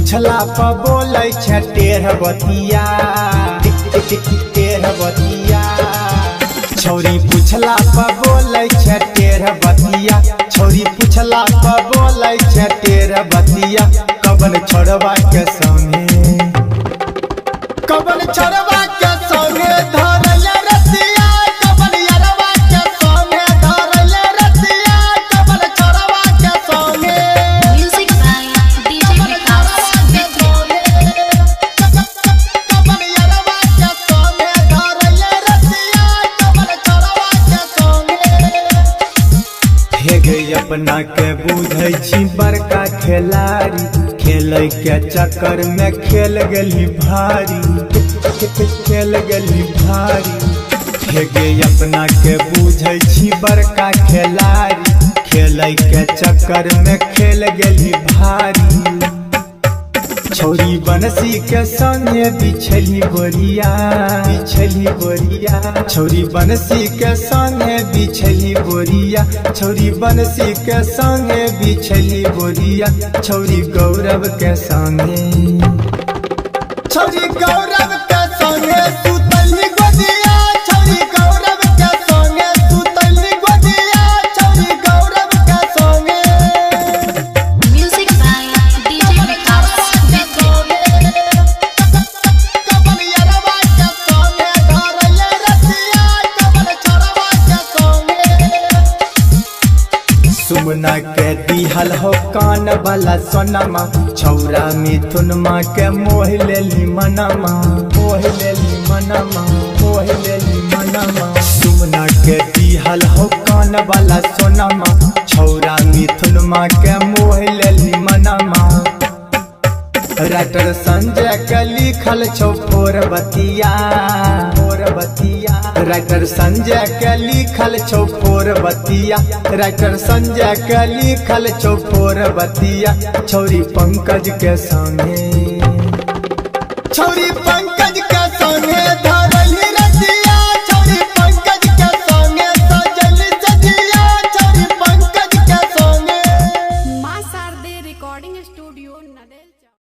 पूछला पर बोलै छै टेढ़ बतिया टेढ़ बतिया। छौरी पूछला पर बोलै छै टेढ़ बतिया। छौरी पूछला पर बोलै छै टेढ़ बतिया। कबन छोड़वा के संगे कबन छोड़वा के संगे धरल रतिया। कबन यरवा के संगे धरल रतिया। कबन छोड़वा के संगे Music by DJ Vikas कबन यरवा के संगे धरल रतिया। कबन छोड़वा के संगे। हे गे अपना के बुझै छी बड़का खिलाड़ी। खेलै के चक्कर में खेल गेली भारी खेल गेली भारी। हे गे अपना के बुझै छी बड़का खिलाड़ी। खेलै के चक्कर में खेल गेली भारी। छौरी बनसी के संगे बिछली बोरिया बिछली बोरिया। छौरी बनसी के संगे बिछली बोरिया। छौरी बनसी के संगे बिछली बोरिया। छौरी गौरव के संगे छौरी गौरव के संगे सुतली गोदिया। छौरी गौरव के संगे सुतली गोदिया। छौरी गौरव के संगे Music by DJ Vikas कबन यरवा के संगे धरल रतिया। कबन छोड़वा के संगे। सुमना के दिहल हो कान वाला सोनमा। छौरा मिथुनमा के मोह लेली मनमा मोह लेली मनमा मोह लेली मनमा। सुमना के दिहल हो कान वाला सोनमा। छौरा मिथुनमा के मोह लेली मनमा। राइटर संजय के लिखल छौ फोर बतिया फोर बतिया। राइटर संजय के लिखल छौ फोर बतिया। राइटर संजय के लिखल छौ फोर बतिया। छौरी पंकज के संगे छौरी पंकज